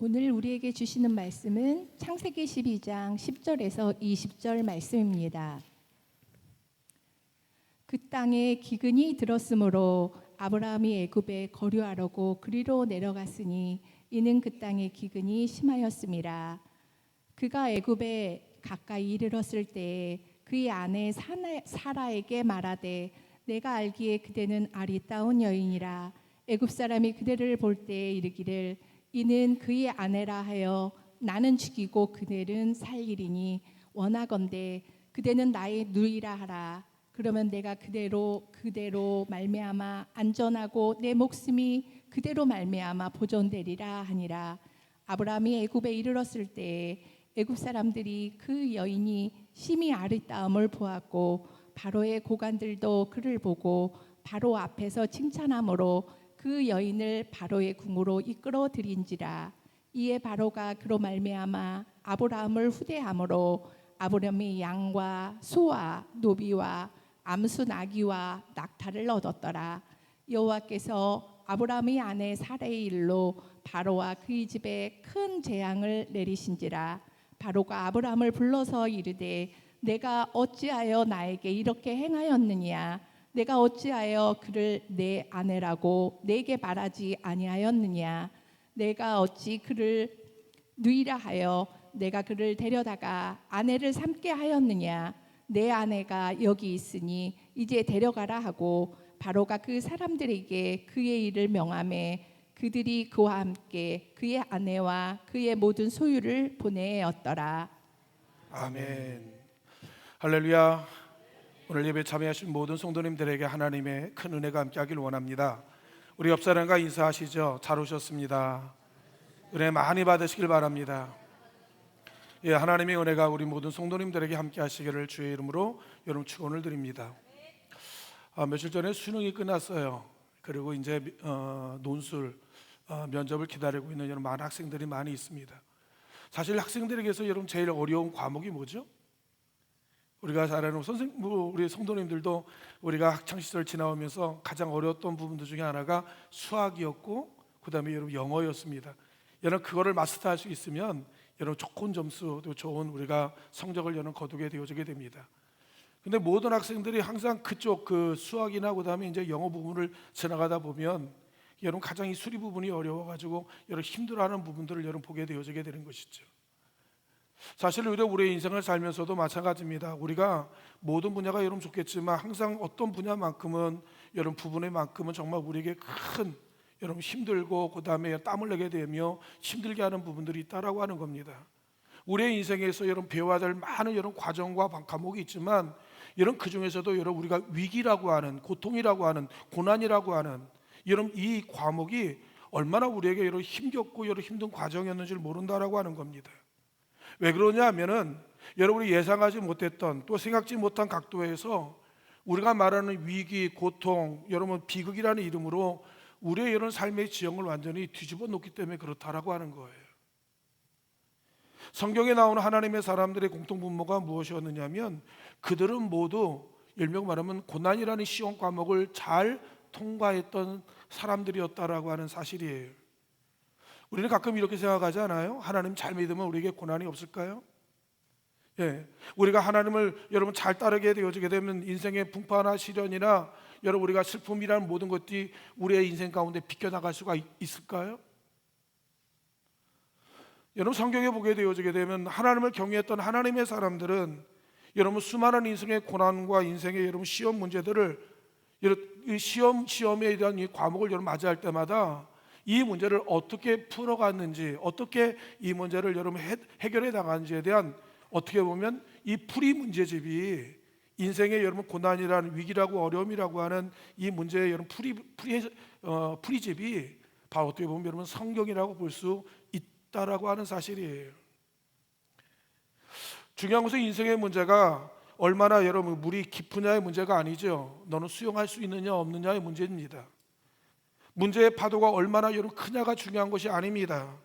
오늘 우리에게 주시는 말씀은 창세기 12장 10절에서 20절 말씀입니다. 그 땅에 기근이 들었으므로 아브라함이 애굽에 거류하려고 그리로 내려갔으니 이는 그 땅에 기근이 심하였음이라. 그가 애굽에 가까이 이르렀을 때에 그의 아내 사라에게 말하되 내가 알기에 그대는 아리따운 여인이라. 애굽 사람이 그대를 볼 때에 이르기를 이는 그의 아내라 하여 나는 죽이고 그대는 살리리니 원하건대 그대는 나의 누이라 하라. 그러면 내가 그대로 말미암아 안전하고 내 목숨이 그대로 말미암아 보존되리라 하니라. 아브라함이 애굽에 이르렀을 때에 애굽 사람들이 그 여인이 심히 아리따움을 보았고 바로의 고관들도 그를 보고 바로 앞에서 칭찬함으로 그 여인을 바로의 궁으로 이끌어 들인지라. 이에 바로가 그로 말미암아 아브라함을 후대함으로 아브라함이 양과 소와 노비와 암수 나귀와 낙타를 얻었더라. 여호와께서 아브라함의 아내 사라의 일로 바로와 그의 집에 큰 재앙을 내리신지라. 바로가 아브라함을 불러서 이르되 내가 어찌하여 나에게 이렇게 행하였느냐. 내가 어찌하여 그를 내 아내라고 내게 말하지 아니하였느냐. 내가 어찌 그를 누이라 하여 내가 그를 데려다가 아내를 삼게 하였느냐. 내 아내가 여기 있으니 이제 데려가라 하고 바로가 그 사람들에게 그의 일을 명하매 그들이 그와 함께 그의 아내와 그의 모든 소유를 보내었더라. 아멘. 할렐루야. 오늘 예배 참여하신 모든 성도님들에게 하나님의 큰 은혜가 함께하길 원합니다. 우리 옆 사람과 인사하시죠. 잘 오셨습니다. 은혜 많이 받으시길 바랍니다. 예, 하나님의 은혜가 우리 모든 성도님들에게 함께하시기를 주의 이름으로 여러분 축원을 드립니다. 며칠 전에 수능이 끝났어요. 그리고 이제 논술 면접을 기다리고 있는 여러분 많은 학생들이 많이 있습니다. 사실 학생들에게서 여러분 제일 어려운 과목이 뭐죠? 우리가 잘 아는 우리 성도님들도 우리가 학창 시절 지나오면서 가장 어려웠던 부분들 중에 하나가 수학이었고 그다음에 여러분 영어였습니다. 여러분 그거를 마스터할 수 있으면 여러분 좋은 점수 또 좋은 우리가 성적을 여러분 거두게 되어지게 됩니다. 근데 모든 학생들이 항상 그쪽 그 수학이나 그다음에 이제 영어 부분을 지나가다 보면 여러분 가장 이 수리 부분이 어려워가지고 여러분 힘들어하는 부분들을 여러분 보게 되어지게 되는 것이죠. 사실 우리의 인생을 살면서도 마찬가지입니다. 우리가 모든 분야가 여러분 좋겠지만 항상 어떤 분야만큼은 여러분 부분에만큼은 정말 우리에게 큰 여러분 힘들고 그 다음에 땀을 내게 되며 힘들게 하는 부분들이 있다라고 하는 겁니다. 우리의 인생에서 여러분 배워야 될 많은 여러분 과정과 과목이 있지만 여러분 그 중에서도 여러분 우리가 위기라고 하는 고통이라고 하는 고난이라고 하는 여러분 이 과목이 얼마나 우리에게 여러분 힘겹고 여러분 힘든 과정이었는지를 모른다라고 하는 겁니다. 왜 그러냐 하면은 여러분이 예상하지 못했던 또 생각지 못한 각도에서 우리가 말하는 위기, 고통, 여러분 비극이라는 이름으로 우리의 이런 삶의 지형을 완전히 뒤집어 놓기 때문에 그렇다라고 하는 거예요. 성경에 나오는 하나님의 사람들의 공통분모가 무엇이었느냐 하면 그들은 모두 일명 말하면 고난이라는 시험 과목을 잘 통과했던 사람들이었다라고 하는 사실이에요. 우리는 가끔 이렇게 생각하지 않아요? 하나님 잘 믿으면 우리에게 고난이 없을까요? 예, 우리가 하나님을 여러분 잘 따르게 되어지게 되면 인생의 풍파나 시련이나 여러분 우리가 슬픔이라는 모든 것들이 우리의 인생 가운데 비껴나갈 수가 있을까요? 여러분 성경에 보게 되어지게 되면 하나님을 경외했던 하나님의 사람들은 여러분 수많은 인생의 고난과 인생의 여러분 시험 문제들을 시험에 대한 이 과목을 여러분 맞이할 때마다 이 문제를 어떻게 풀어갔는지 어떻게 이 문제를 여러분 해결해 나가는지에 대한 어떻게 보면 이 풀이 문제집이 인생의 여러분 고난이라는 위기라고 어려움이라고 하는 이 문제의 여러분 풀이집이 바로 어떻게 보면 여러분 성경이라고 볼 수 있다라고 하는 사실이에요. 중요한 것은 인생의 문제가 얼마나 여러분 물이 깊으냐의 문제가 아니죠. 너는 수용할 수 있느냐 없느냐의 문제입니다. 문제의 파도가 얼마나 여러분 크냐가 중요한 것이 아닙니다.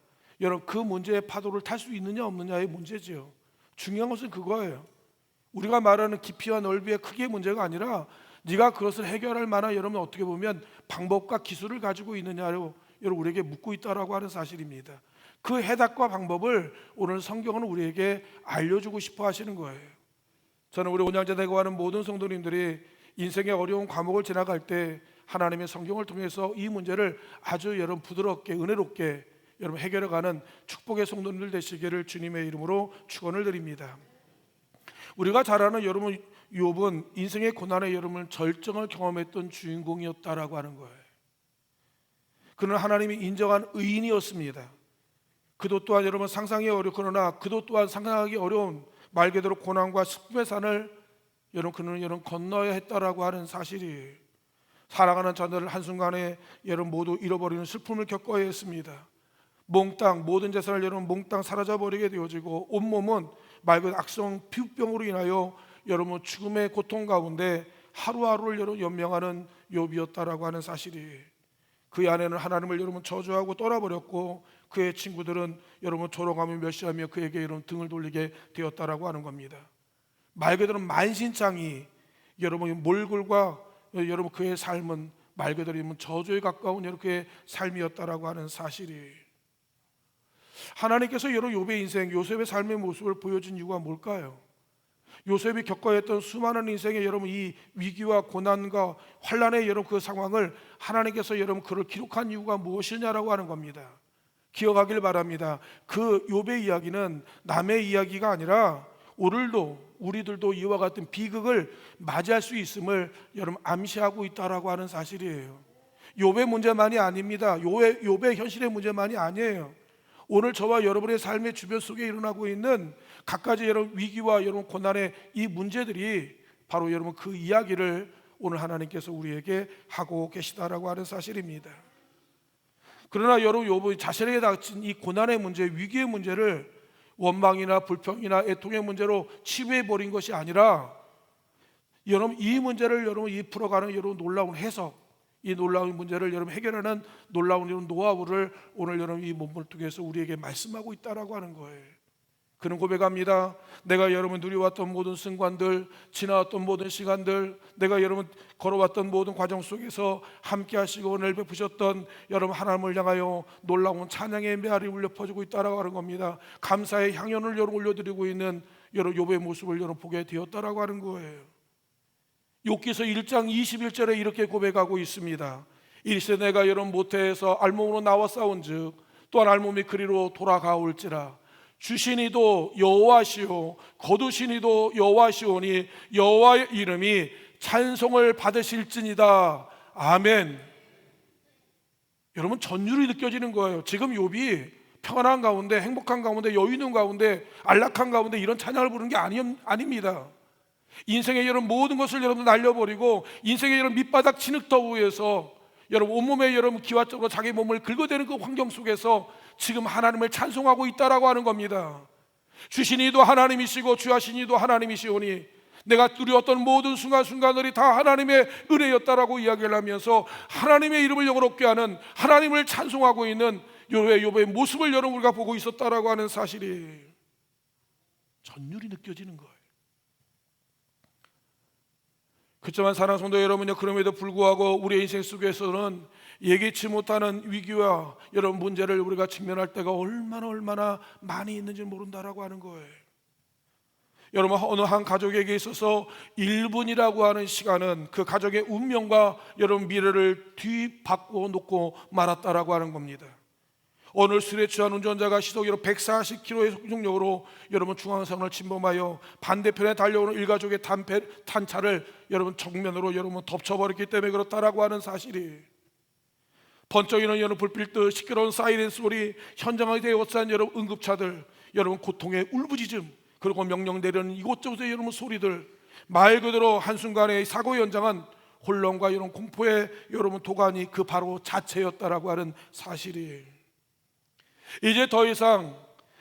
여러분 그 문제의 파도를 탈 수 있느냐 없느냐의 문제죠. 중요한 것은 그거예요. 우리가 말하는 깊이와 넓이의 크기의 문제가 아니라 네가 그것을 해결할 만한 여러분 어떻게 보면 방법과 기술을 가지고 있느냐로 여러분 우리에게 묻고 있다라고 하는 사실입니다. 그 해답과 방법을 오늘 성경은 우리에게 알려주고 싶어 하시는 거예요. 저는 우리 온양제 대거하는 모든 성도님들이 인생의 어려운 과목을 지나갈 때 하나님의 성경을 통해서 이 문제를 아주 여러분 부드럽게 은혜롭게 여러분 해결해가는 축복의 성도님들 되시기를 주님의 이름으로 축원을 드립니다. 우리가 잘 아는 여러분 욥은 인생의 고난에 여러분 절정을 경험했던 주인공이었다라고 하는 거예요. 그는 하나님이 인정한 의인이었습니다. 그도 또한 여러분 상상이 어렵거나 그도 또한 상상하기 어려운 말 그대로 고난과 슬픔의 산을 그는 건너야 했다라고 하는 사실이 사랑하는 자들을 한순간에 여러분 모두 잃어버리는 슬픔을 겪어야 했습니다. 몽땅 모든 재산을 여러분 몽땅 사라져버리게 되어지고 온몸은 말 그대로 악성 피부병으로 인하여 여러분 죽음의 고통 가운데 하루하루를 여러분 연명하는 욥이었다라고 하는 사실이 그 안에는 하나님을 여러분 저주하고 떠나버렸고 그의 친구들은 여러분 조롱하며 멸시하며 그에게 여러분 등을 돌리게 되었다라고 하는 겁니다. 말 그대로 만신창이 여러분 몰골과 여러분 그의 삶은 말 그대로 저주에 가까운 여러분 그의 삶이었다라고 하는 사실이 하나님께서 여러분 욥의 인생 요셉의 삶의 모습을 보여준 이유가 뭘까요? 요셉이 겪어야 했던 수많은 인생의 여러분 이 위기와 고난과 환난의 여러분 그 상황을 하나님께서 여러분 그를 기록한 이유가 무엇이냐라고 하는 겁니다. 기억하길 바랍니다. 그 욥의 이야기는 남의 이야기가 아니라 오늘도 우리들도 이와 같은 비극을 맞이할 수 있음을 여러분 암시하고 있다라고 하는 사실이에요. 욥의 문제만이 아닙니다. 욥의 현실의 문제만이 아니에요. 오늘 저와 여러분의 삶의 주변 속에 일어나고 있는 갖가지 여러분 위기와 여러분 고난의 이 문제들이 바로 여러분 그 이야기를 오늘 하나님께서 우리에게 하고 계시다라고 하는 사실입니다. 그러나 여러분 욥이 자신에게 닥친 이 고난의 문제, 위기의 문제를 원망이나 불평이나 애통의 문제로 치부해 버린 것이 아니라 여러분 이 문제를 여러분 이 풀어가는 여러분 놀라운 해석, 이 놀라운 문제를 여러분 해결하는 놀라운 이런 노하우를 오늘 여러분 이 본문을 통해서 우리에게 말씀하고 있다라고 하는 거예요. 그는 고백합니다. 내가 여러분 누려왔던 모든 순간들, 지나왔던 모든 시간들, 내가 여러분 걸어왔던 모든 과정 속에서 함께 하시고 은혜를 베푸셨던 여러분 하나님을 향하여 놀라운 찬양의 메아리 울려 퍼지고 있다라고 하는 겁니다. 감사의 향연을 여러분 올려드리고 있는 여러분 욥의 모습을 여러분 보게 되었다라고 하는 거예요. 욥기서 1장 21절에 이렇게 고백하고 있습니다. 이르시되 내가 여러분 모태에서 알몸으로 나와 싸운즉 또한 알몸이 그리로 돌아가올지라. 주신 이도 여호와시오 거두신 이도 여호와시오니 여호와의 이름이 찬송을 받으실지니다. 아멘. 여러분 전율이 느껴지는 거예요. 지금 욥이 평안한 가운데 행복한 가운데 여유 있는 가운데 안락한 가운데 이런 찬양을 부르는 게 아닙니다. 인생의 여러분 모든 것을 여러분 날려버리고 인생의 여러분 밑바닥 진흙더위에서 여러분 온몸에 여러분 기와적으로 자기 몸을 긁어대는 그 환경 속에서 지금 하나님을 찬송하고 있다라고 하는 겁니다. 주신 이도 하나님이시고 주하신 이도 하나님이시오니 내가 누렸던 모든 순간순간들이 다 하나님의 은혜였다라고 이야기를 하면서 하나님의 이름을 영어롭게 하는 하나님을 찬송하고 있는 욥의 모습을 여러분 우리가 보고 있었다라고 하는 사실이 전율이 느껴지는 거예요. 그렇지만 사랑하는 성도 여러분요, 그럼에도 불구하고 우리의 인생 속에서는 예기치 못하는 위기와 여러분 문제를 우리가 직면할 때가 얼마나 많이 있는지 모른다라고 하는 거예요. 여러분 어느 한 가족에게 있어서 1분이라고 하는 시간은 그 가족의 운명과 여러분 미래를 뒤바꿔 놓고 말았다라고 하는 겁니다. 오늘 술에 취한 운전자가 시속으로 140km의 속력으로 여러분 중앙선을 침범하여 반대편에 달려오는 일가족의 탄차를 여러분 정면으로 여러분 덮쳐버렸기 때문에 그렇다라고 하는 사실이 번쩍이는 여러분 불빛들 시끄러운 사이렌 소리 현장에 대어싼 여러분 응급차들 여러분 고통의 울부짖음 그리고 명령 내리는 이곳저곳의 여러분 소리들 말 그대로 한순간의 사고 현장은 혼란과 여러분 공포의 여러분 도가니 그 바로 자체였다라고 하는 사실이 이제 더 이상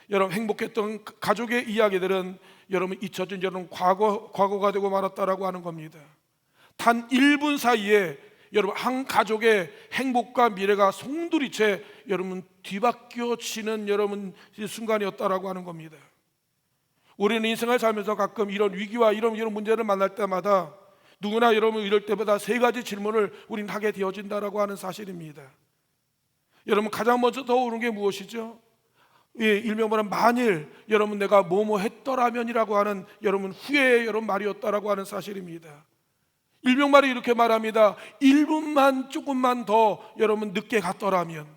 여러분 행복했던 가족의 이야기들은 여러분 잊혀진 여러분 과거가 되고 말았다라고 하는 겁니다. 단 1분 사이에 여러분 한 가족의 행복과 미래가 송두리째 여러분 뒤바뀌어지는 여러분 순간이었다라고 하는 겁니다. 우리는 인생을 살면서 가끔 이런 위기와 이런 문제를 만날 때마다 누구나 여러분 이럴 때마다 세 가지 질문을 우리는 하게 되어진다라고 하는 사실입니다. 여러분 가장 먼저 떠오르는 게 무엇이죠? 예, 일명 말하면 만일 여러분 내가 뭐뭐 했더라면이라고 하는 여러분 후회의 여러분 말이었다라고 하는 사실입니다. 일명 말이 이렇게 말합니다. 1분만 조금만 더 여러분 늦게 갔더라면.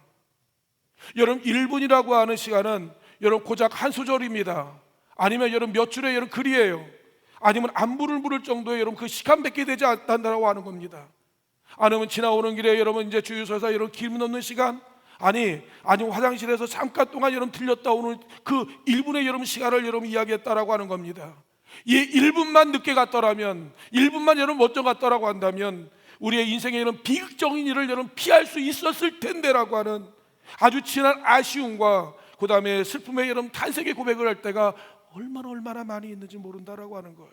여러분 1분이라고 하는 시간은 여러분 고작 한 소절입니다. 아니면 여러분 몇 줄의 여러분 글이에요. 아니면 안부를 물을 정도의 여러분 그 시간밖에 되지 않는다라고 하는 겁니다. 아니면 지나오는 길에 여러분 이제 주유소에서 여러분 기름 넣는 시간, 아니면 화장실에서 잠깐 동안 여러분 들렸다 오는 그 1분의 여러분 시간을 여러분 이야기했다라고 하는 겁니다. 이 1분만 늦게 갔더라면, 1분만 여러분 먼저 갔더라고 한다면 우리의 인생에 이런 비극적인 일을 여러분 피할 수 있었을 텐데라고 하는 아주 진한 아쉬움과 그 다음에 슬픔의 여러분 탄색의 고백을 할 때가 얼마나 많이 있는지 모른다라고 하는 거예요.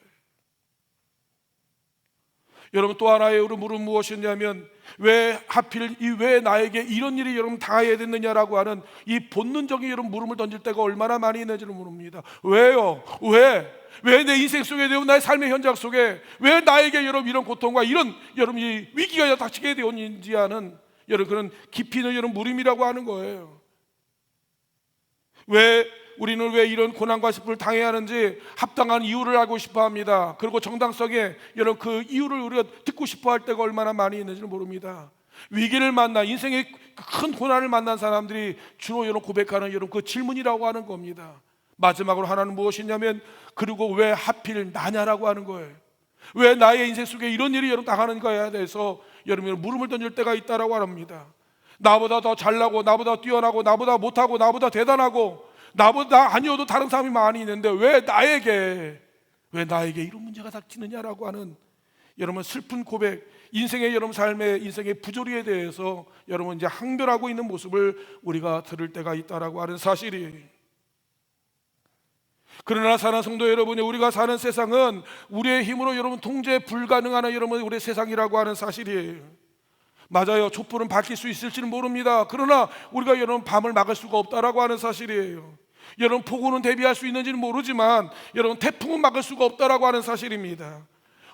여러분 또 하나의 우리 물은 무엇이냐면 왜 하필 왜 나에게 이런 일이 여러분 당해야 됐느냐라고 하는 이 본능적인 여러분 물음을 던질 때가 얼마나 많이 있는지를 물습니다. 왜요? 왜 내 인생 속에 되어 나의 삶의 현장 속에 왜 나에게 여러분 이런 고통과 이런 여러분 이 위기가 닥치게 되었는지 하는 여러분 그런 깊이 있는 여러분 물음이라고 하는 거예요. 우리는 왜 이런 고난과 슬픔을 당해야 하는지 합당한 이유를 알고 싶어 합니다. 그리고 정당성에 여러분 그 이유를 우리가 듣고 싶어 할 때가 얼마나 많이 있는지를 모릅니다. 위기를 만나 인생의 큰 고난을 만난 사람들이 주로 여러분 고백하는 여러분 그 질문이라고 하는 겁니다. 마지막으로 하나는 무엇이냐면 그리고 왜 하필 나냐라고 하는 거예요. 왜 나의 인생 속에 이런 일이 여러분 당하는가에 대해서 여러분 물음을 던질 때가 있다라고 합니다. 나보다 더 잘나고 나보다 뛰어나고 나보다 못하고 나보다 대단하고 나보다 아니어도 다른 사람이 많이 있는데 왜 나에게 이런 문제가 닥치느냐라고 하는 여러분 슬픈 고백, 인생의 여러분 삶의 인생의 부조리에 대해서 여러분 이제 항변하고 있는 모습을 우리가 들을 때가 있다라고 하는 사실이. 그러나 사랑하는 성도 여러분이 우리가 사는 세상은 우리의 힘으로 여러분 통제 불가능한 여러분 우리의 세상이라고 하는 사실이에요. 맞아요. 촛불은 밝힐 수 있을지는 모릅니다. 그러나 우리가 여러분 밤을 막을 수가 없다라고 하는 사실이에요. 여러분 폭우는 대비할 수 있는지는 모르지만 여러분 태풍은 막을 수가 없다라고 하는 사실입니다.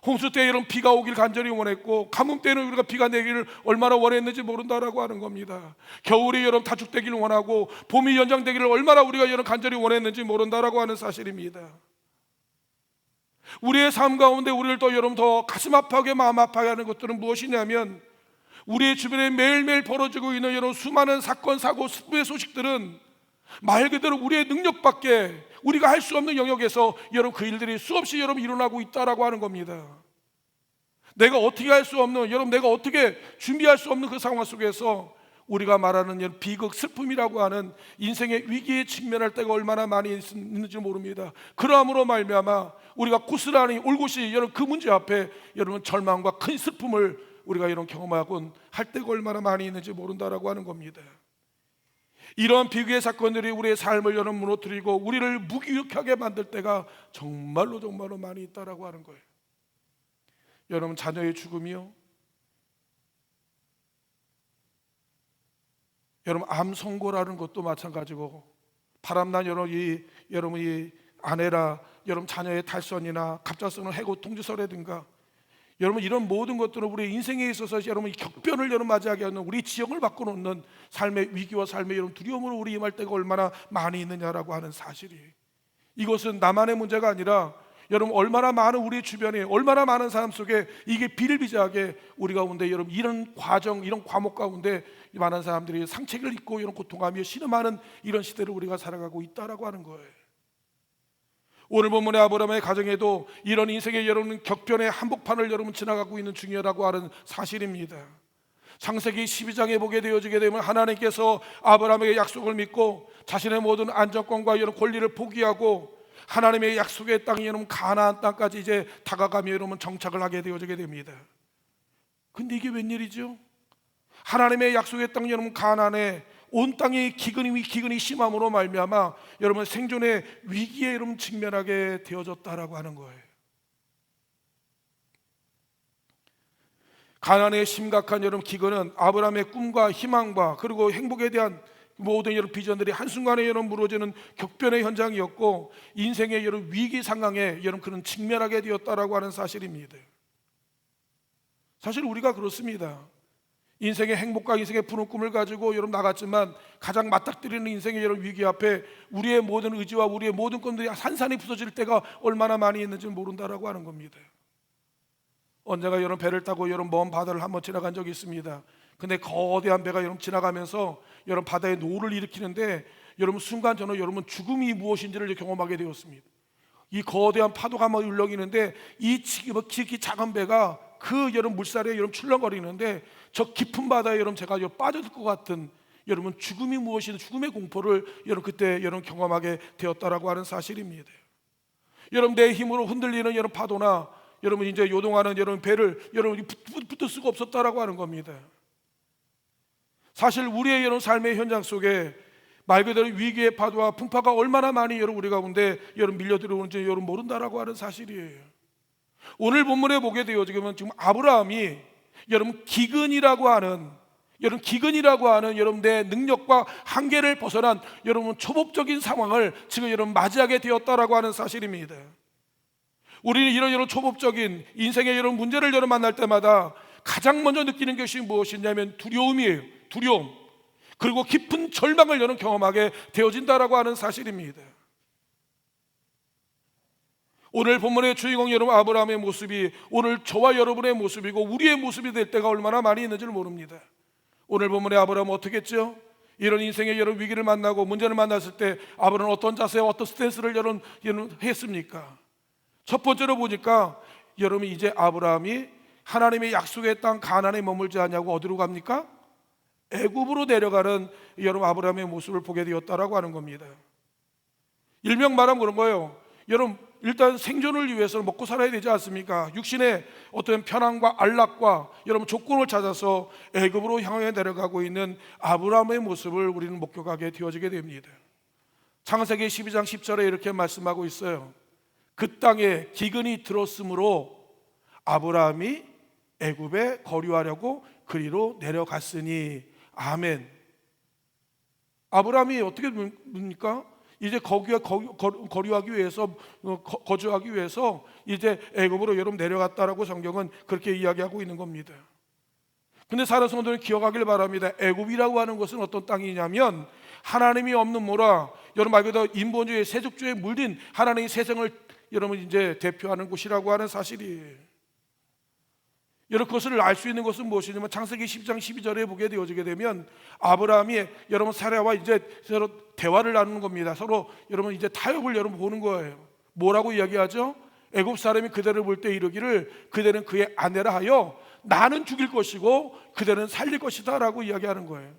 홍수 때 여러분 비가 오길 간절히 원했고 가뭄 때는 우리가 비가 내기를 얼마나 원했는지 모른다라고 하는 겁니다. 겨울이 여러분 다축되기를 원하고 봄이 연장되기를 얼마나 우리가 여러분 간절히 원했는지 모른다라고 하는 사실입니다. 우리의 삶 가운데 우리를 더 여러분 더 가슴 아파하게 마음 아파하게 하는 것들은 무엇이냐면 우리의 주변에 매일매일 벌어지고 있는 여러분 수많은 사건 사고 슬픔의 소식들은 말 그대로 우리의 능력 밖에 우리가 할 수 없는 영역에서 여러분 그 일들이 수없이 여러분 일어나고 있다라고 하는 겁니다. 내가 어떻게 할 수 없는 여러분 내가 어떻게 준비할 수 없는 그 상황 속에서 우리가 말하는 비극 슬픔이라고 하는 인생의 위기에 직면할 때가 얼마나 많이 있는지 모릅니다. 그러함으로 말미암아 우리가 고스란히 올곧이 여러분 그 문제 앞에 여러분 절망과 큰 슬픔을 우리가 이런 경험하곤 할 때가 얼마나 많이 있는지 모른다라고 하는 겁니다. 이러한 비극의 사건들이 우리의 삶을 여러분 무너뜨리고 우리를 무기력하게 만들 때가 정말로 많이 있다라고 하는 거예요. 여러분 자녀의 죽음이요, 여러분 암 선고라는 것도 마찬가지고 바람난 여러분 이 아내라 여러분 자녀의 탈선이나 갑작스러운 해고 통지서라든가 여러분 이런 모든 것들은 우리 인생에 있어서 여러분 격변을 여러분 맞이하게 하는 우리 지형을 바꿔놓는 삶의 위기와 삶의 여러분 두려움으로 우리 임할 때가 얼마나 많이 있느냐라고 하는 사실이. 이것은 나만의 문제가 아니라 여러분 얼마나 많은 우리 주변에 얼마나 많은 사람 속에 이게 비일비재하게 우리 가운데 여러분 이런 과정 이런 과목 가운데 많은 사람들이 상책을 입고 이런 고통하며 신음하는 이런 시대를 우리가 살아가고 있다라고 하는 거예요. 오늘 본문의 아브라함의 가정에도 이런 인생의 여러분 격변의 한복판을 여러분 지나가고 있는 중이라고 하는 사실입니다. 창세기 12장에 보게 되어지게 되면 하나님께서 아브라함에게 약속을 믿고 자신의 모든 안정권과 이런 권리를 포기하고 하나님의 약속의 땅이 여러분 가나안 땅까지 이제 다가가며 여러분 정착을 하게 되어지게 됩니다. 근데 이게 웬일이죠? 하나님의 약속의 땅 여러분 가나안에 온 땅의 기근이 심함으로 말미암아 여러분 생존의 위기에 여러분 직면하게 되어졌다라고 하는 거예요. 가나안의 심각한 여러분 기근은 아브라함의 꿈과 희망과 그리고 행복에 대한 모든 여러분 비전들이 한순간에 여러분 무너지는 격변의 현장이었고 인생의 여러분 위기 상황에 여러분 그런 직면하게 되었다라고 하는 사실입니다. 사실 우리가 그렇습니다. 인생의 행복과 인생의 푸른 꿈을 가지고 여러분 나갔지만 가장 맞닥뜨리는 인생의 여러분 위기 앞에 우리의 모든 의지와 우리의 모든 꿈들이 산산이 부서질 때가 얼마나 많이 있는지 모른다라고 하는 겁니다. 언젠가 여러분 배를 타고 여러분 먼 바다를 한번 지나간 적이 있습니다. 근데 거대한 배가 여러분 지나가면서 여러분 바다에 노를 일으키는데 여러분 순간 저는 여러분 죽음이 무엇인지를 경험하게 되었습니다. 이 거대한 파도가 막 울렁이는데 이 지극히 작은 배가 그 여러분 물살에 여러분 출렁거리는데 저 깊은 바다에 여러분 제가 빠져들 것 같은 여러분 죽음이 무엇인지 죽음의 공포를 여러분 그때 여러분 경험하게 되었다라고 하는 사실입니다. 여러분 내 힘으로 흔들리는 여러분 파도나 여러분 이제 요동하는 여러분 배를 여러분 붙들 수가 없었다라고 하는 겁니다. 사실 우리의 여러분 삶의 현장 속에 말 그대로 위기의 파도와 풍파가 얼마나 많이 여러분 우리 가운데 여러분 밀려 들어오는지 여러분 모른다라고 하는 사실이에요. 오늘 본문에 보게 되어 지금 아브라함이 여러분 기근이라고 하는 여러분 내 능력과 한계를 벗어난 여러분 초법적인 상황을 지금 여러분 맞이하게 되었다라고 하는 사실입니다. 우리는 이런 여러분 초법적인 인생의 여러분 문제를 여러분 만날 때마다 가장 먼저 느끼는 것이 무엇이냐면 두려움이에요. 두려움. 그리고 깊은 절망을 여러분 경험하게 되어진다라고 하는 사실입니다. 오늘 본문의 주인공 여러분 아브라함의 모습이 오늘 저와 여러분의 모습이고 우리의 모습이 될 때가 얼마나 많이 있는지를 모릅니다. 오늘 본문의 아브라함은 어떻게 했죠? 이런 인생의 여러 위기를 만나고 문제를 만났을 때 아브라함은 어떤 자세와 어떤 스탠스를 여러분 했습니까? 첫 번째로 보니까 여러분 이제 아브라함이 하나님의 약속의 땅 가나안에 머물지 않냐고 어디로 갑니까? 애굽으로 내려가는 여러분 아브라함의 모습을 보게 되었다라고 하는 겁니다. 일명 말하면 그런 거예요. 여러분 일단 생존을 위해서는 먹고 살아야 되지 않습니까? 육신의 어떤 편안과 안락과 여러분 조건을 찾아서 애굽으로 향해 내려가고 있는 아브라함의 모습을 우리는 목격하게 되어지게 됩니다. 창세기 12장 10절에 이렇게 말씀하고 있어요. 그 땅에 기근이 들었으므로 아브라함이 애굽에 거류하려고 그리로 내려갔으니 아멘. 아브라함이 어떻게 뭡니까? 이제 거류하기 위해서 거주하기 위해서 이제 애굽으로 여러분 내려갔다라고 성경은 그렇게 이야기하고 있는 겁니다. 근데 사랑 성도는 기억하길 바랍니다. 애굽이라고 하는 것은 어떤 땅이냐면 하나님이 없는 모라 여러분 말 그대로 인본주의 세속주의에 물든 하나님의 세상을 여러분 이제 대표하는 곳이라고 하는 사실이에요. 여러분 그것을 알 수 있는 것은 무엇이냐면 창세기 10장 12절에 보게 되어지게 되면 아브라함이 여러분 사라와 이제 서로 대화를 나누는 겁니다. 서로 여러분 이제 타협을 여러분 보는 거예요. 뭐라고 이야기하죠? 애굽 사람이 그대를 볼 때 이르기를 그대는 그의 아내라 하여 나는 죽일 것이고 그대는 살릴 것이다 라고 이야기하는 거예요.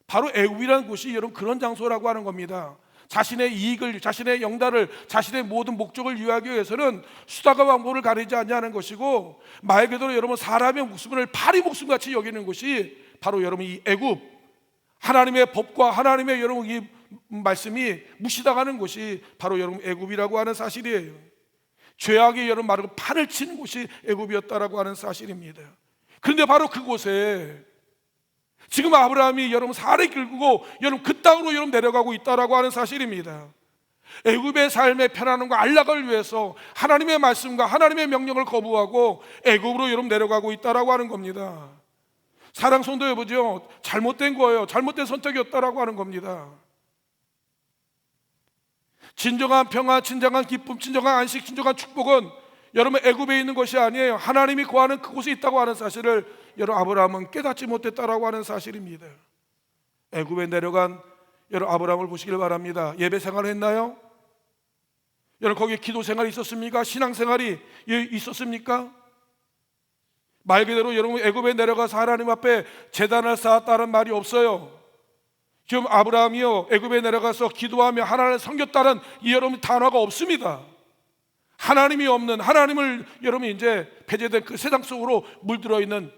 바로 애굽이라는 곳이 여러분 그런 장소라고 하는 겁니다. 자신의 이익을, 자신의 영달을, 자신의 모든 목적을 이루기 위해서는 수단과 방법을 가리지 않냐는 것이고 말 그대로 여러분 사람의 목숨을 파리 목숨같이 여기는 것이 바로 여러분 이 애굽 하나님의 법과 하나님의 여러분 이 말씀이 무시당하는 곳이 바로 여러분 애굽이라고 하는 사실이에요. 죄악이 여러분 말하고 판을 치는 곳이 애굽이었다라고 하는 사실입니다. 그런데 바로 그곳에 지금 아브라함이 여러분 살을 긁고 여러분 그 땅으로 여러분 내려가고 있다라고 하는 사실입니다. 애굽의 삶의 편안함과 안락을 위해서 하나님의 말씀과 하나님의 명령을 거부하고 애굽으로 여러분 내려가고 있다라고 하는 겁니다. 사랑 성도 여보죠, 잘못된 거예요. 잘못된 선택이었다라고 하는 겁니다. 진정한 평화, 진정한 기쁨, 진정한 안식, 진정한 축복은 여러분 애굽에 있는 것이 아니에요. 하나님이 거하는 그곳에 있다고 하는 사실을 여러분 아브라함은 깨닫지 못했다라고 하는 사실입니다. 애굽에 내려간 여러분 아브라함을 보시길 바랍니다. 예배 생활을 했나요? 여러분 거기에 기도 생활이 있었습니까? 신앙 생활이 있었습니까? 말 그대로 여러분 애굽에 내려가서 하나님 앞에 제단을 쌓았다는 말이 없어요. 지금 아브라함이요 애굽에 내려가서 기도하며 하나님을 섬겼다는 이 여러분 단어가 없습니다. 하나님이 없는 하나님을 여러분 이제 폐쇄된 그 세상 속으로 물들어 있는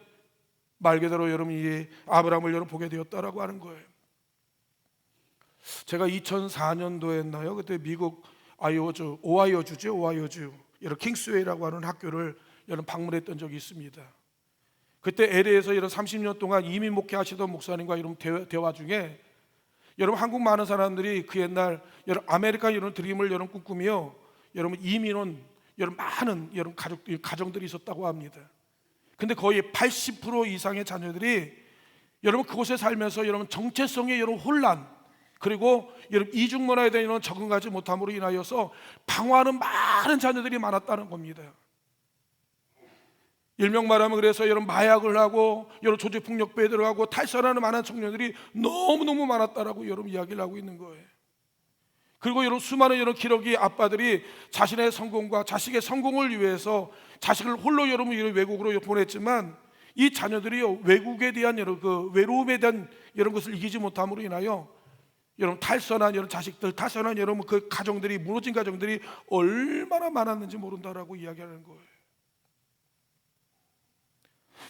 말 그대로 여러분 이 아브라함을 여러분 보게 되었다라고 하는 거예요. 제가 2004년도였나요? 그때 미국 오하이오주죠. 오하이오주 여러분 킹스웨이라고 하는 학교를 여러분 방문했던 적이 있습니다. 그때 LA에서 여러분 30년 동안 이민 목회하시던 목사님과 여러분 대화 중에 여러분 한국 많은 사람들이 그 옛날 여러분 아메리카 이런 드림을 여러분 꿈꾸며 여러분 이민 온 여러분 많은 여러분 가정들이 있었다고 합니다. 근데 거의 80% 이상의 자녀들이 여러분 그곳에 살면서 여러분 정체성의 여러분 혼란, 그리고 여러분 이중 문화에 대한 이런 적응하지 못함으로 인하여서 방황하는 많은 자녀들이 많았다는 겁니다. 일명 말하면 그래서 여러분 마약을 하고 여러분 조직폭력배에 들어가고 탈선하는 많은 청년들이 너무너무 많았다라고 여러분 이야기를 하고 있는 거예요. 그리고 여러분 수많은 여러분 기러기 아빠들이 자신의 성공과 자식의 성공을 위해서 자식을 홀로 여러분 외국으로 보냈지만 이 자녀들이 외국에 대한 여러분 그 외로움에 대한 이런 것을 이기지 못함으로 인하여 여러분 탈선한 여러분 자식들, 탈선한 여러분 그 가정들이, 무너진 가정들이 얼마나 많았는지 모른다라고 이야기하는 거예요.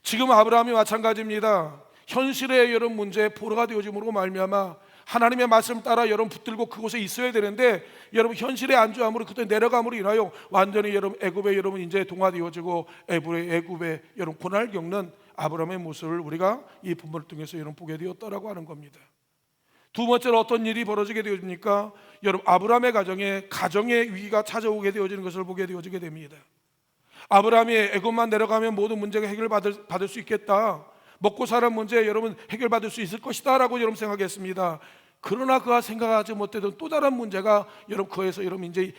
지금 아브라함이 마찬가지입니다. 현실의 여러분 문제에 포로가 되어짐으로 말미암아 하나님의 말씀을 따라 여러분 붙들고 그곳에 있어야 되는데 여러분 현실에 안주함으로 그때 내려감으로 인하여 완전히 여러분 애굽에 여러분 이제 동화되어지고 애굽에 여러분 고난을 겪는 아브라함의 모습을 우리가 이 본문을 통해서 여러분 보게 되었다라고 하는 겁니다. 두 번째로 어떤 일이 벌어지게 되어집니까? 여러분 아브라함의 가정의 위기가 찾아오게 되어지는 것을 보게 되어지게 됩니다. 아브라함이 애굽만 내려가면 모든 문제가 해결받을 수 있겠다, 먹고 사는 문제 여러분 해결받을 수 있을 것이다 라고 여러분 생각했습니다. 그러나 그가 생각하지 못했던 또 다른 문제가 여러분 그에서 여러분 이제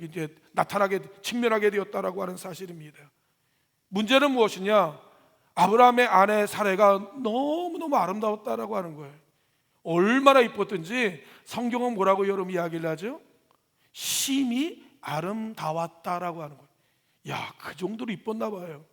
이제 나타나게 직면하게 되었다라고 하는 사실입니다. 문제는 무엇이냐? 아브라함의 아내 사레가 너무너무 아름다웠다라고 하는 거예요. 얼마나 이뻤든지 성경은 뭐라고 여러분 이야기를 하죠? 심히 아름다웠다라고 하는 거예요. 야, 그 정도로 이뻤나 봐요.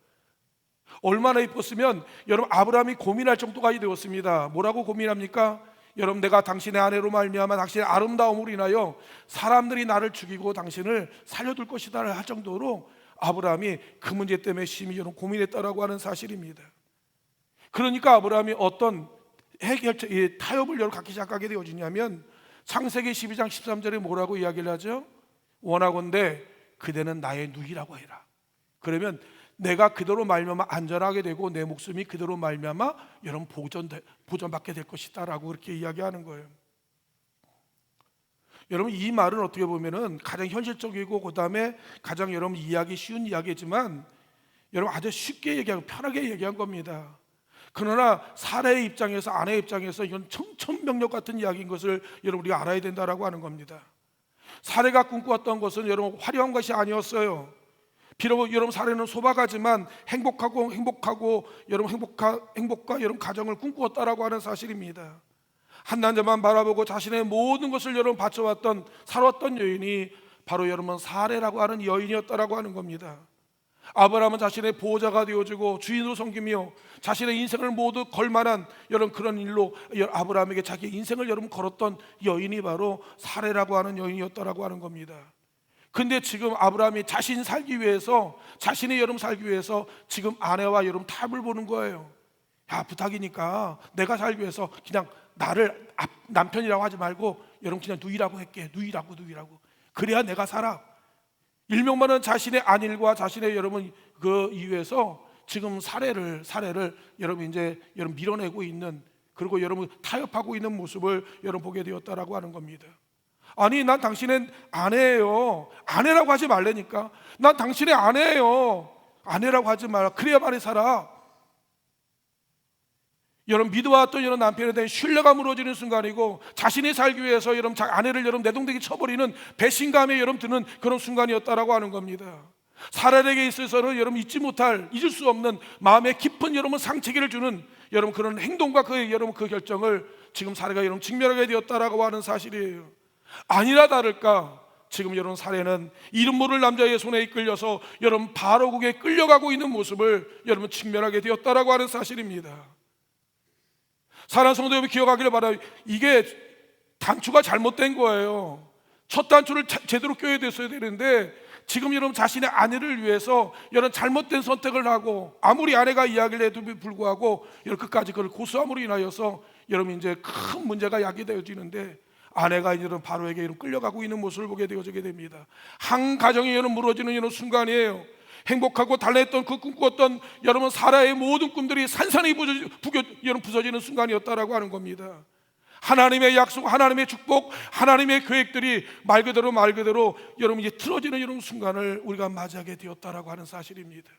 얼마나 이뻤으면 여러분 아브라함이 고민할 정도까지 되었습니다. 뭐라고 고민합니까? 여러분 내가 당신의 아내로 말미암아 당신의 아름다움으로 인하여 사람들이 나를 죽이고 당신을 살려둘 것이다 할 정도로 아브라함이 그 문제 때문에 심히 여러분 고민했다라고 하는 사실입니다. 그러니까 아브라함이 어떤 타협을 여러분 갖기 시작하게 되어지냐면 창세기 12장 13절에 뭐라고 이야기를 하죠? 원하건대 그대는 나의 누이라고 해라. 그러면 내가 그대로 말미암아 안전하게 되고 내 목숨이 그대로 말미암아 여러분 보존받게 될 것이다라고 그렇게 이야기하는 거예요. 여러분 이 말은 어떻게 보면은 가장 현실적이고 그다음에 가장 여러분 이해하기 쉬운 이야기지만 여러분 아주 쉽게 얘기하고 편하게 얘기한 겁니다. 그러나 사례의 입장에서, 아내의 입장에서 이건 청천벽력 같은 이야기인 것을 여러분 우리가 알아야 된다라고 하는 겁니다. 사례가 꿈꾸었던 것은 여러분 화려한 것이 아니었어요. 비록 여러분 사례는 소박하지만 행복하고 여러분 행복과 여러분 가정을 꿈꾸었다라고 하는 사실입니다. 한 남자만 바라보고 자신의 모든 것을 여러분 바쳐왔던 살았던 여인이 바로 여러분 사례라고 하는 여인이었다라고 하는 겁니다. 아브라함은 자신의 보호자가 되어지고 주인으로 섬기며 자신의 인생을 모두 걸만한 여러분 그런 일로 아브라함에게 자기 인생을 여러분 걸었던 여인이 바로 사례라고 하는 여인이었다라고 하는 겁니다. 근데 지금 아브라함이 자신이 살기 위해서 여러분 살기 위해서 지금 아내와 여러분 탑을 보는 거예요. 야, 부탁이니까 내가 살기 위해서 그냥 나를 남편이라고 하지 말고 여러분 그냥 누이라고 할게. 누이라고 그래야 내가 살아. 일명만은 자신의 안일과 자신의 여러분 그 이유에서 지금 사례를 여러분 이제 여러분 밀어내고 있는, 그리고 여러분 타협하고 있는 모습을 여러분 보게 되었다라고 하는 겁니다. 아니 난 당신의 아내예요. 아내라고 하지 말라니까. 난 당신의 아내예요. 아내라고 하지 말라. 그래야만이 살아. 여러분 믿어왔던 여러분 남편에 대한 신뢰가 무너지는 순간이고 자신이 살기 위해서 여러분 아내를 여러분 내동댕이 쳐버리는 배신감에 여러분 드는 그런 순간이었다라고 하는 겁니다. 사례에게 있어서는 여러분 잊을 수 없는 마음에 깊은 여러분 상처를 주는 여러분 그런 행동과 여러분 그 결정을 지금 사례가 여러분 직면하게 되었다라고 하는 사실이에요. 아니나 다를까 지금 여러분 사례는 이름 모를 남자의 손에 이끌려서 여러분 바로국에 끌려가고 있는 모습을 여러분 직면하게 되었다라고 하는 사실입니다. 사랑하는 성도 여러분 기억하기를 바라요. 이게 단추가 잘못된 거예요. 첫 단추를 제대로 껴야 됐어야 되는데 지금 여러분 자신의 아내를 위해서 여러분 잘못된 선택을 하고 아무리 아내가 이야기를 해도 불구하고 여러분 끝까지 그걸 고수함으로 인하여서 여러분 이제 큰 문제가 야기되어지는데 아내가 이제 바로에게 이런 끌려가고 있는 모습을 보게 되어지게 됩니다. 한 가정이 여러분 무너지는 이런 순간이에요. 행복하고 달래했던 그 꿈꾸었던 여러분 사라의 모든 꿈들이 산산이 부서지는 순간이었다라고 하는 겁니다. 하나님의 약속, 하나님의 축복, 하나님의 계획들이 말 그대로 여러분 이제 틀어지는 이런 순간을 우리가 맞이하게 되었다라고 하는 사실입니다.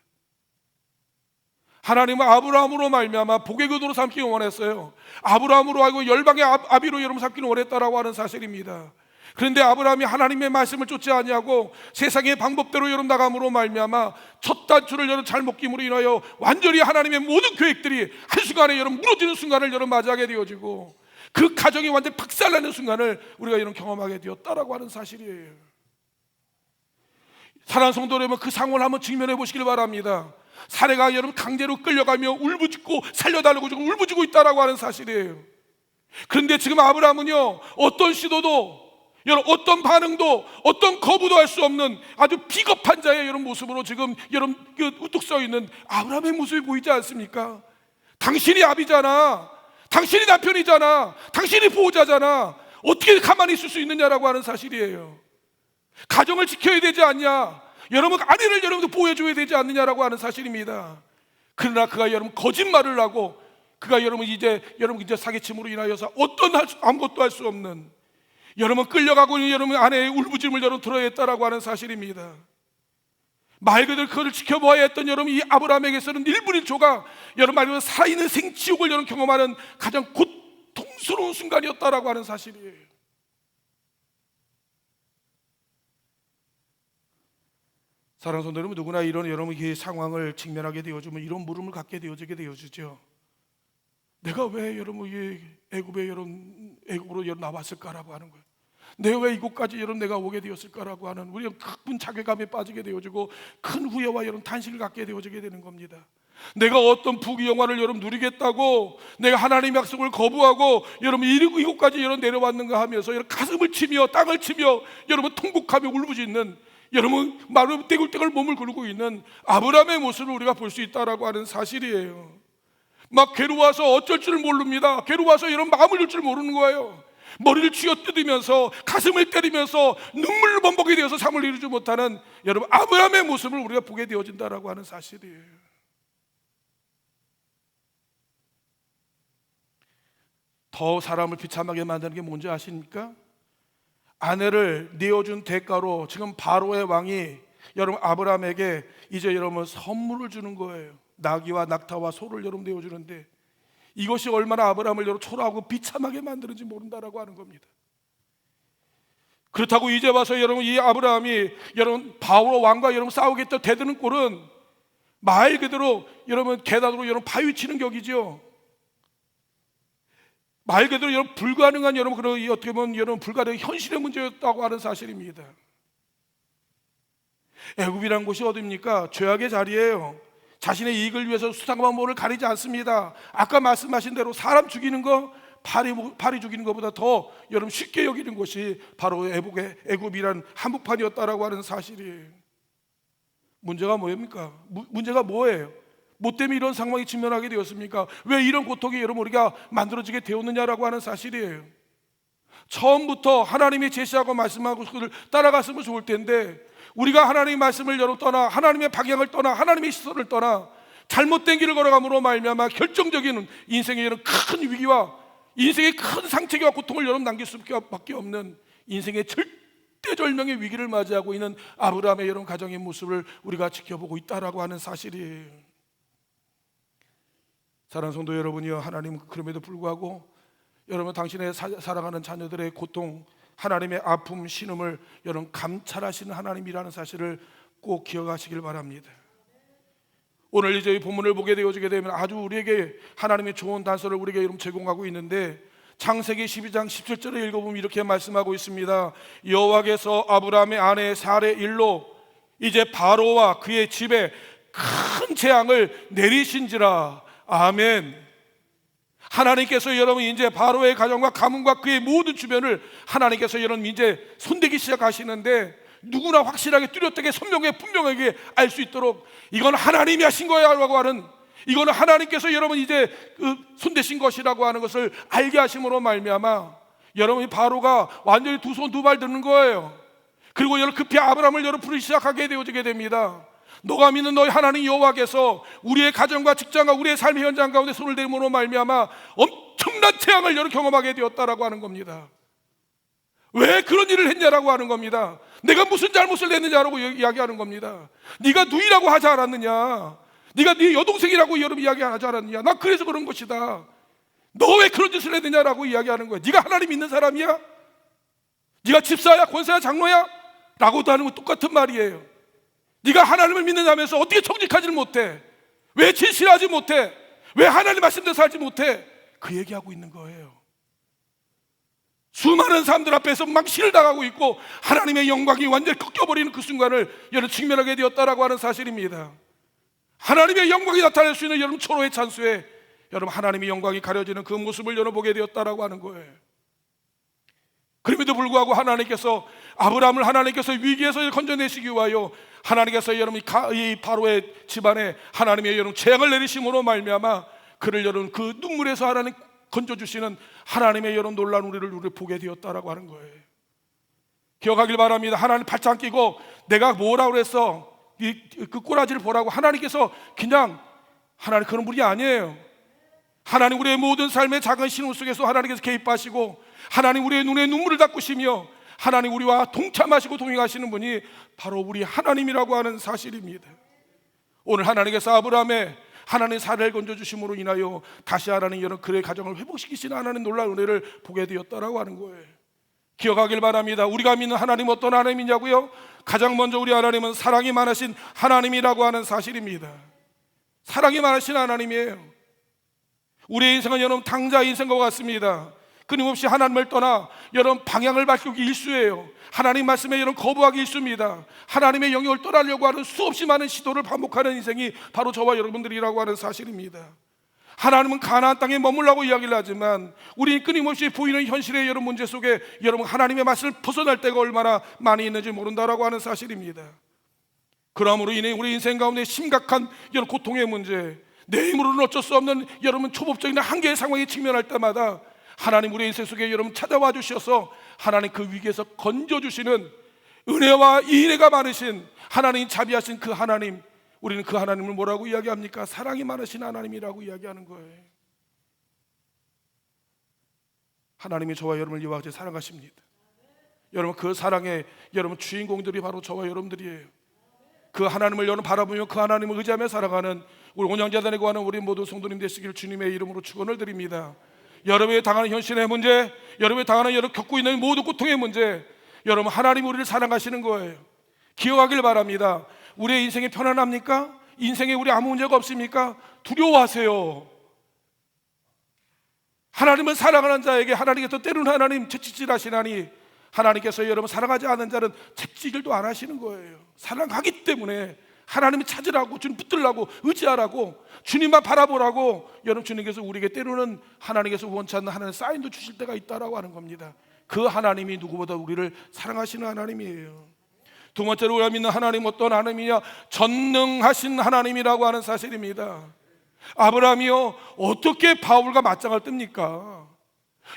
하나님은 아브라함으로 말미암아 복의 교도로 삼기를 원했어요. 아브라함으로 하고 열방의 아비로 여러분 삼기를 원했다라고 하는 사실입니다. 그런데 아브라함이 하나님의 말씀을 쫓지 아니하고 세상의 방법대로 여러분 나감으로 말미암아 첫 단추를 여러분 잘못 끼므로 인하여 완전히 하나님의 모든 계획들이 한순간에 여러분 무너지는 순간을 여러분 맞이하게 되어지고 그 가정이 완전히 박살나는 순간을 우리가 여러분 경험하게 되었다라고 하는 사실이에요. 사랑하는 성도 여러분, 그 상황을 한번 직면해 보시길 바랍니다. 사례가 여러분 강제로 끌려가며 울부짖고 살려달라고 지금 울부짖고 있다라고 하는 사실이에요. 그런데 지금 아브라함은요, 어떤 시도도 여러분 어떤 반응도 어떤 거부도 할 수 없는 아주 비겁한 자의 이런 모습으로 지금 여러분 우뚝 서 있는 아브라함의 모습이 보이지 않습니까? 당신이 아비잖아, 당신이 남편이잖아, 당신이 보호자잖아, 어떻게 가만히 있을 수 있느냐라고 하는 사실이에요. 가정을 지켜야 되지 않냐, 여러분 아내를 여러분도 보호해줘야 되지 않느냐라고 하는 사실입니다. 그러나 그가 여러분 거짓말을 하고 그가 여러분 이제 사기침으로 인하여서 아무것도 할 수 없는 여러분 끌려가고 있는 여러분 아내의 울부짖음을 여러분 들어야 했다라고 하는 사실입니다. 말 그대로 그를 지켜보아야 했던 여러분 이 아브라함에게서는 1분 1초가 여러분 말 그대로 살아있는 생지옥을 여러분 경험하는 가장 고통스러운 순간이었다라고 하는 사실이에요. 사랑하는 성도 여러분, 누구나 이런 여러분 이 상황을 직면하게 되어지면 이런 물음을 갖게 되어지게 되어지죠. 내가 왜 여러분 이 애굽으로 여러분 나왔을까라고 하는 거예요. 내가 왜 이곳까지 여러분 내가 오게 되었을까라고 하는 우리가 큰 자괴감에 빠지게 되어지고 큰 후회와 여러분 탄식을 갖게 되어지게 되는 겁니다. 내가 어떤 부귀영화를 여러분 누리겠다고 내가 하나님의 약속을 거부하고 여러분 이곳까지 여러분 내려왔는가 하면서 여러분 가슴을 치며 땅을 치며 여러분 통곡하며 울부짖는 여러분 마루 떼굴떼굴 몸을 굴고 있는 아브라함의 모습을 우리가 볼 수 있다라고 하는 사실이에요. 막 괴로워서 어쩔 줄 모릅니다. 괴로워서 여러분 마음을 줄 줄 모르는 거예요. 머리를 쥐어뜯으면서 가슴을 때리면서 눈물을 범벅이 되어서 잠을 이루지 못하는 여러분 아브라함의 모습을 우리가 보게 되어진다라고 하는 사실이에요. 더 사람을 비참하게 만드는 게 뭔지 아십니까? 아내를 내어준 대가로 지금 바로의 왕이 여러분 아브라함에게 이제 여러분 선물을 주는 거예요. 나귀와 낙타와 소를 여러분 내어주는데 이것이 얼마나 아브라함을 여러분 초라하고 비참하게 만드는지 모른다라고 하는 겁니다. 그렇다고 이제 와서 여러분 이 아브라함이 여러분 바로 왕과 여러분 싸우겠다 대드는 꼴은 말 그대로 여러분 계단으로 여러분 파헤치는 격이죠. 말 그대로 여러분 불가능한 여러분 그런 어떻게 보면 여러분 불가능한 현실의 문제였다고 하는 사실입니다. 애굽이란 곳이 어디입니까? 죄악의 자리예요. 자신의 이익을 위해서 수상방법을 가리지 않습니다. 아까 말씀하신 대로 사람 죽이는 거, 파리 죽이는 것보다 더 여러분 쉽게 여기는 것이 바로 애굽이란 한복판이었다라고 하는 사실이에요. 문제가 뭐입니까? 문제가 뭐예요? 뭐 때문에 이런 상황이 직면하게 되었습니까? 왜 이런 고통이 여러분 우리가 만들어지게 되었느냐라고 하는 사실이에요. 처음부터 하나님이 제시하고 말씀하고 그를 따라갔으면 좋을 텐데 우리가 하나님의 말씀을 여러분 떠나 하나님의 방향을 떠나 하나님의 시선을 떠나 잘못된 길을 걸어감으로 말미암아 결정적인 인생의 이런 큰 위기와 인생의 큰 상처와 고통을 여러분 남길 수밖에 없는 인생의 절대절명의 위기를 맞이하고 있는 아브라함의 여러분 가정의 모습을 우리가 지켜보고 있다라고 하는 사실이에요. 사랑하는 성도 여러분이요, 하나님은 그럼에도 불구하고 여러분 당신의 사랑하는 자녀들의 고통, 하나님의 아픔, 신음을 여러분 감찰하시는 하나님이라는 사실을 꼭 기억하시길 바랍니다. 오늘 이제 이 본문을 보게 되어지게 되면 아주 우리에게 하나님의 좋은 단서를 우리에게 여러분 제공하고 있는데 창세기 12장 17절을 읽어보면 이렇게 말씀하고 있습니다. 여호와께서 아브라함의 아내 사레 일로 이제 바로와 그의 집에 큰 재앙을 내리신지라. 아멘. 하나님께서 여러분 이제 바로의 가정과 가문과 그의 모든 주변을 하나님께서 여러분 이제 손대기 시작하시는데 누구나 확실하게 뚜렷하게 선명하게 분명하게 알 수 있도록 이건 하나님이 하신 거야라고 하는, 이거는 하나님께서 여러분 이제 손대신 것이라고 하는 것을 알게 하심으로 말미암아 여러분이 바로가 완전히 두 손 두 발 드는 거예요. 그리고 여러분 급히 아브라함을 여러분 부르기 시작하게 되어지게 됩니다. 너가 믿는 너희 하나님 여호와께서 우리의 가정과 직장과 우리의 삶의 현장 가운데 손을 대므로 말미암아 엄청난 재앙을 여러 경험하게 되었다라고 하는 겁니다. 왜 그런 일을 했냐라고 하는 겁니다. 내가 무슨 잘못을 했느냐라고 이야기하는 겁니다. 네가 누이라고 하지 않았느냐, 네가 네 여동생이라고 여러분 이야기하지 않았느냐? 나 그래서 그런 것이다. 너 왜 그런 짓을 했느냐라고 이야기하는 거예요. 네가 하나님 믿는 사람이야? 네가 집사야, 권사야, 장로야? 라고도 하는 건 똑같은 말이에요. 네가 하나님을 믿는다면서 어떻게 정직하지 못해? 왜 진실하지 못해? 왜 하나님 말씀대로 살지 못해? 그 얘기하고 있는 거예요. 수많은 사람들 앞에서 망신을 당하고 있고 하나님의 영광이 완전히 꺾여버리는 그 순간을 여러분 직면하게 되었다라고 하는 사실입니다. 하나님의 영광이 나타날 수 있는 여러분 초로의 찬수에 여러분 하나님의 영광이 가려지는 그 모습을 여러분 보게 되었다라고 하는 거예요. 그럼에도 불구하고 하나님께서 아브라함을 하나님께서 위기에서 건져내시기 위하여 하나님께서 여러분 이 바로의 집안에 하나님의 여러분 재앙을 내리심으로 말미암아 그를 여러분 그 눈물에서 하나님 건져주시는 하나님의 여러분 놀라운 우리를 보게 되었다라고 하는 거예요. 기억하길 바랍니다. 하나님 발짱 끼고 내가 뭐라고 그랬어? 그 꼬라지를 보라고 하나님께서 그냥 하나님 그런 분이 아니에요. 하나님 우리의 모든 삶의 작은 신호 속에서 하나님께서 개입하시고 하나님 우리의 눈에 눈물을 닦으시며 하나님 우리와 동참하시고 동행하시는 분이 바로 우리 하나님이라고 하는 사실입니다. 오늘 하나님께서 아브라함의 하나님의 살을 건져주심으로 인하여 다시 하나님 여러분 그의 가정을 회복시키시는 하나님 놀라운 은혜를 보게 되었다라고 하는 거예요. 기억하길 바랍니다. 우리가 믿는 하나님 어떤 하나님이냐고요? 가장 먼저 우리 하나님은 사랑이 많으신 하나님이라고 하는 사실입니다. 사랑이 많으신 하나님이에요. 우리의 인생은 여러분 당자의 인생과 같습니다. 끊임없이 하나님을 떠나 여러분 방향을 바꾸기 일쑤예요. 하나님 말씀에 여러분 거부하기 일쑤입니다. 하나님의 영역을 떠나려고 하는 수없이 많은 시도를 반복하는 인생이 바로 저와 여러분들이라고 하는 사실입니다. 하나님은 가나안 땅에 머물라고 이야기를 하지만 우리는 끊임없이 보이는 현실의 여러 문제 속에 여러분 하나님의 말씀을 벗어날 때가 얼마나 많이 있는지 모른다라고 하는 사실입니다. 그러므로 인해 우리 인생 가운데 심각한 여러 고통의 문제, 내 힘으로는 어쩔 수 없는 여러분 초법적인 한계의 상황에 직면할 때마다 하나님 우리 인생 속에 여러분 찾아와 주셔서 하나님 그 위기에서 건져주시는 은혜와 인애가 많으신 하나님 자비하신 그 하나님, 우리는 그 하나님을 뭐라고 이야기합니까? 사랑이 많으신 하나님이라고 이야기하는 거예요. 하나님이 저와 여러분을 이와 같이 사랑하십니다. 여러분 그 사랑의 여러분 주인공들이 바로 저와 여러분들이에요. 그 하나님을 여러분 바라보며 그 하나님을 의지하며 살아가는 우리 온양재단에 거하는 우리 모든 성도님 되시길 주님의 이름으로 축원을 드립니다. 여러분이 당하는 현실의 문제, 여러분이 당하는 여러분 겪고 있는 모든 고통의 문제, 여러분 하나님 우리를 사랑하시는 거예요. 기억하길 바랍니다. 우리의 인생이 편안합니까? 인생에 우리 아무 문제가 없습니까? 두려워하세요. 하나님은 사랑하는 자에게 하나님께서 때로는 하나님 채찍질하시나니 하나님께서 여러분 사랑하지 않는 자는 채찍질도 안 하시는 거예요. 사랑하기 때문에 하나님을 찾으라고, 주님 붙들라고, 의지하라고, 주님만 바라보라고 여러분 주님께서 우리에게 때로는 하나님께서 원치 않는 하나님의 사인도 주실 때가 있다라고 하는 겁니다. 그 하나님이 누구보다 우리를 사랑하시는 하나님이에요. 두 번째로 우리가 믿는 하나님 어떤 하나님이냐? 전능하신 하나님이라고 하는 사실입니다. 아브라함이요 어떻게 바울과 맞짱을 뜹니까?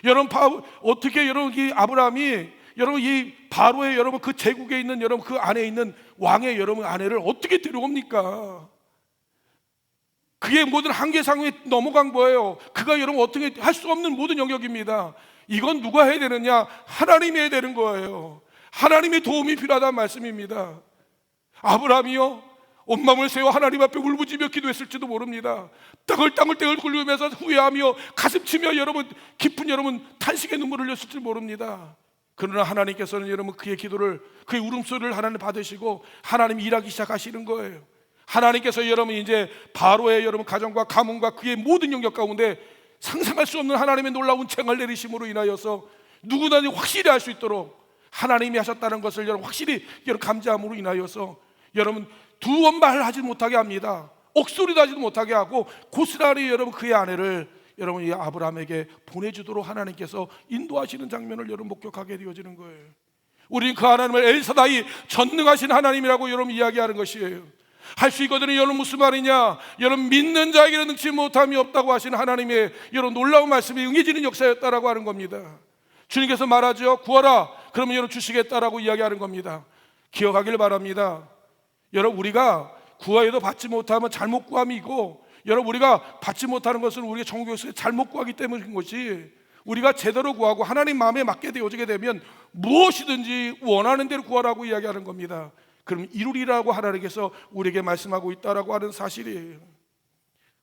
여러분 어떻게 여러분 이 아브라함이 여러분 이 바로의 여러분 그 제국에 있는 여러분 그 안에 있는 왕의 여러분 아내를 어떻게 데려옵니까? 그의 모든 한계 상황에 넘어간 거예요. 그가 여러분 어떻게 할 수 없는 모든 영역입니다. 이건 누가 해야 되느냐? 하나님이 해야 되는 거예요. 하나님의 도움이 필요하다는 말씀입니다. 아브라함이요 온 마음을 세워 하나님 앞에 울부짖며 기도했을지도 모릅니다. 땅을 굴리면서 후회하며 가슴치며 여러분 깊은 여러분 탄식의 눈물을 흘렸을지 모릅니다. 그러나 하나님께서는 여러분 그의 기도를, 그의 울음소리를 하나님 받으시고 하나님 일하기 시작하시는 거예요. 하나님께서 여러분 이제 바로의 여러분 가정과 가문과 그의 모든 영역 가운데 상상할 수 없는 하나님의 놀라운 책을 내리심으로 인하여서 누구나 확실히 알 수 있도록 하나님이 하셨다는 것을 여러분 확실히 여러분 감지함으로 인하여서 여러분 두 번 말하지 못하게 합니다. 억소리도 하지도 못하게 하고 고스란히 여러분 그의 아내를 여러분 이 아브라함에게 보내주도록 하나님께서 인도하시는 장면을 여러분 목격하게 되어지는 거예요. 우리는 그 하나님을 엘사다이 전능하신 하나님이라고 여러분 이야기하는 것이에요. 할 수 있거든요. 여러분 무슨 말이냐? 여러분 믿는 자에게는 능치 못함이 없다고 하시는 하나님의 여러분 놀라운 말씀이 응해지는 역사였다라고 하는 겁니다. 주님께서 말하죠. 구하라. 그러면 여러분 주시겠다라고 이야기하는 겁니다. 기억하길 바랍니다. 여러분 우리가 구하여도 받지 못하면 잘못 구함이고 여러분 우리가 받지 못하는 것은 우리가 천국에서 잘못 구하기 때문인 것이 우리가 제대로 구하고 하나님 마음에 맞게 되어지게 되면 무엇이든지 원하는 대로 구하라고 이야기하는 겁니다. 그럼 이루리라고 하나님께서 우리에게 말씀하고 있다라고 하는 사실이에요.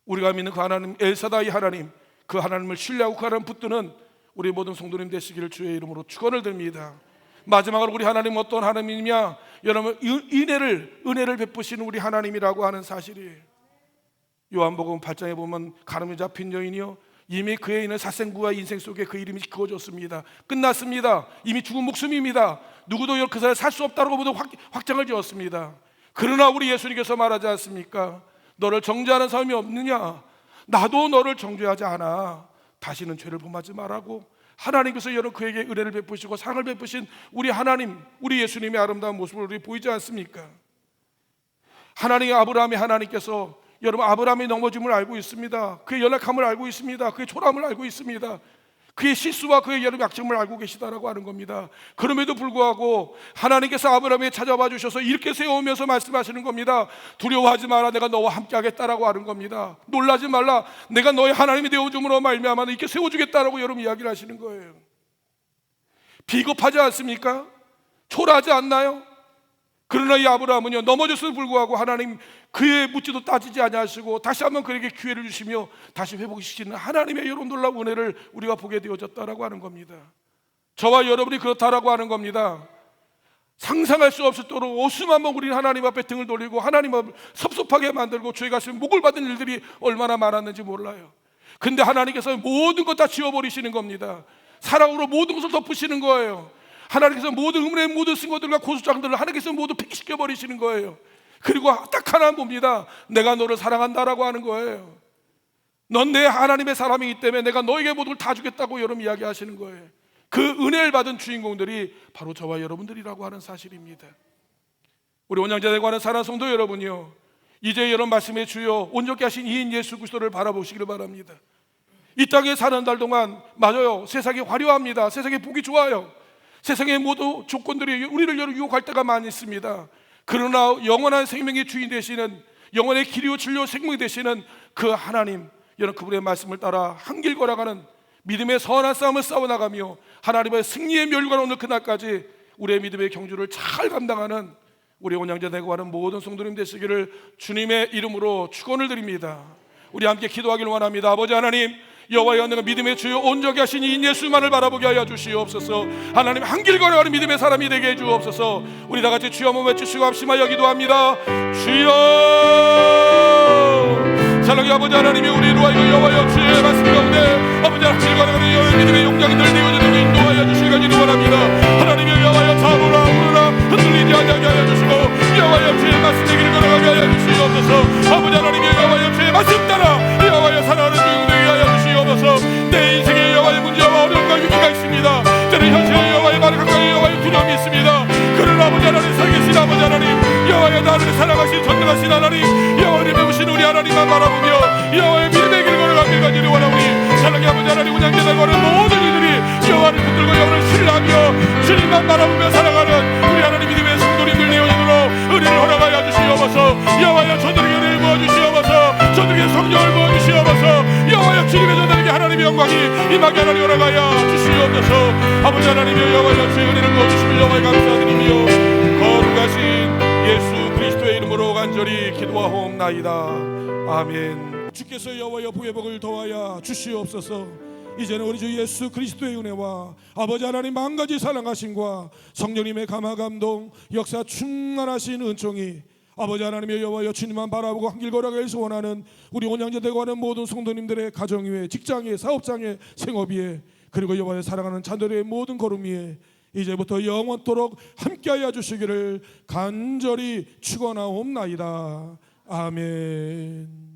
우리가 믿는 그 하나님 엘사다이 하나님, 그 하나님을 신뢰하고 그 하나님 붙드는 우리 모든 성도님 되시기를 주의 이름으로 축원을 드립니다. 마지막으로 우리 하나님 어떤 하나님이냐? 여러분, 은혜를 베푸시는 우리 하나님이라고 하는 사실이에요. 요한복음 8장에 보면 가늠이 잡힌 여인이요, 이미 그의 있는 사생부와 인생 속에 그 이름이 그어졌습니다. 끝났습니다. 이미 죽은 목숨입니다. 누구도 그 사람을 살 수 없다고 모두 확장을 지었습니다. 그러나 우리 예수님께서 말하지 않습니까? 너를 정죄하는 사람이 없느냐? 나도 너를 정죄하지 않아. 다시는 죄를 범하지 말라고 하나님께서 여러분 그에게 은혜를 베푸시고 사랑을 베푸신 우리 하나님, 우리 예수님의 아름다운 모습을 우리 보이지 않습니까? 하나님의 아브라함의 하나님께서 여러분 아브라함의 넘어짐을 알고 있습니다. 그의 연약함을 알고 있습니다. 그의 초라함을 알고 있습니다. 그의 실수와 그의 여러 약점을 알고 계시다라고 하는 겁니다. 그럼에도 불구하고 하나님께서 아브라함에 찾아와 주셔서 이렇게 세우면서 말씀하시는 겁니다. 두려워하지 마라, 내가 너와 함께 하겠다라고 하는 겁니다. 놀라지 말라, 내가 너의 하나님이 되어줌으로 말미암아 이렇게 세워주겠다라고 여러분 이야기를 하시는 거예요. 비겁하지 않습니까? 초라하지 않나요? 그러나 이 아브라함은요, 넘어졌음에도 불구하고 하나님 그의 묻지도 따지지 아니하시고 다시 한번 그에게 기회를 주시며 다시 회복시키는 하나님의 이런 놀라운 은혜를 우리가 보게 되어졌다라고 하는 겁니다. 저와 여러분이 그렇다라고 하는 겁니다. 상상할 수 없을 정도로 오수만번 우리는 하나님 앞에 등을 돌리고 하나님 앞을 섭섭하게 만들고 죄 가슴에 목을 받은 일들이 얼마나 많았는지 몰라요. 근데 하나님께서 모든 것 다 지워버리시는 겁니다. 사랑으로 모든 것을 덮으시는 거예요. 하나님께서 모든 의문의 모든 증거들과 고소장들을 하나님께서 모두 폐기시켜 버리시는 거예요. 그리고 딱 하나 봅니다. 내가 너를 사랑한다라고 하는 거예요. 넌 내 하나님의 사람이기 때문에 내가 너에게 모든 걸 다 주겠다고 여러분 이야기하시는 거예요. 그 은혜를 받은 주인공들이 바로 저와 여러분들이라고 하는 사실입니다. 우리 온양자들과 하는 사랑하는 성도 여러분이요, 이제 여러분 말씀의 주여 온전케 하신 이인 예수 그리스도를 바라보시기를 바랍니다. 이 땅에 사는 달 동안 맞아요, 세상이 화려합니다. 세상에 보기 좋아요. 세상의 모든 조건들이 우리를 유혹할 때가 많이 있습니다. 그러나 영원한 생명의 주인 되시는, 영원의 길이요 진리요 생명이 되시는 그 하나님, 여러분 그분의 말씀을 따라 한 길 걸어가는 믿음의 선한 싸움을 싸워나가며 하나님의 승리의 멸관 오늘 그날까지 우리의 믿음의 경주를 잘 감당하는 우리 온양자 되고 하는 모든 성도님 되시기를 주님의 이름으로 축원을 드립니다. 우리 함께 기도하기를 원합니다. 아버지 하나님, 여호와여, 내가 믿음의 주여 온전히 하신 이 예수만을 바라보게 하여 주시옵소서. 하나님 한 길 걸어가는 믿음의 사람이 되게 해주옵소서. 우리 다 같이 주여 한번 외치시고 합심하여 기도합니다. 주여, 사랑의 아버지 하나님이 우리로 하여금 여호와여 주의 말씀 가운데 아버지 한 길 걸어가는 여호와의 믿음의 용장이들 되어지도록 인도하여 주시기를 원합니다. 하나님의 여호와여 잡으라 부르라 흔들리지 않게 하여 주시고 여호와여 주의 말씀의 길을 걸어가게 하여 주시옵소서. 아버지 하나님의 여호와여 주의 말씀 따라 여호와여 사랑하는 주인공 되게 하여 주시옵소서. 내 인생에 여호와의 문제와 어려움과 위기가 있습니다. 저는 현실에 여호와의 말을 가까이 여호와의 두려움이 있습니다. 그러나 아버지 하나님 살계신 아버지 하나님, 여호와의 나를 사랑하신 전능하신 하나님, 여호와를 배우신 우리 하나님만 바라보며 여호와의 믿음의 길을 걸어가길 가지를 원하오니 사랑의 아버지 하나님 운양자들 거는 모든 이들이 여호와를 붙들고 여호와를 신뢰하며 주님만 바라보며 살아가는 우리 하나님 믿음의 성도님들 되어지도록 은혜를 허락하여 주시옵소서. 여호와여 저들에게 은혜를 부어주시옵소서. 저들에게 성령을 부어주시옵소서. 여호와여 주님의 저들에게 하나님의 영광이 임하게 하나님 허락하여 주시옵소서. 아버지 하나님여 여호와여 주의 은혜를 부어주시며 여호와에 감사드리며 거룩하신 예수 그리스도의 이름으로 간절히 기도하옵나이다. 아멘. 주께서 여호와여 부의 복을 더하여 주시옵소서. 이제는 우리 주 예수 그리스도의 은혜와 아버지 하나님 한 가지 사랑하심과 성령님의 감화 감동 역사 충만하신 은총이 아버지 하나님의 여호와여 주님만 바라보고 한 길 걸어가길 원하는 우리 온양자 되고 하는 모든 성도님들의 가정 위에, 직장 위에, 사업장 위에, 생업 위에, 그리고 여호와의 사랑하는 자녀들의 모든 걸음 위에 이제부터 영원토록 함께하여 주시기를 간절히 축원하옵나이다. 아멘.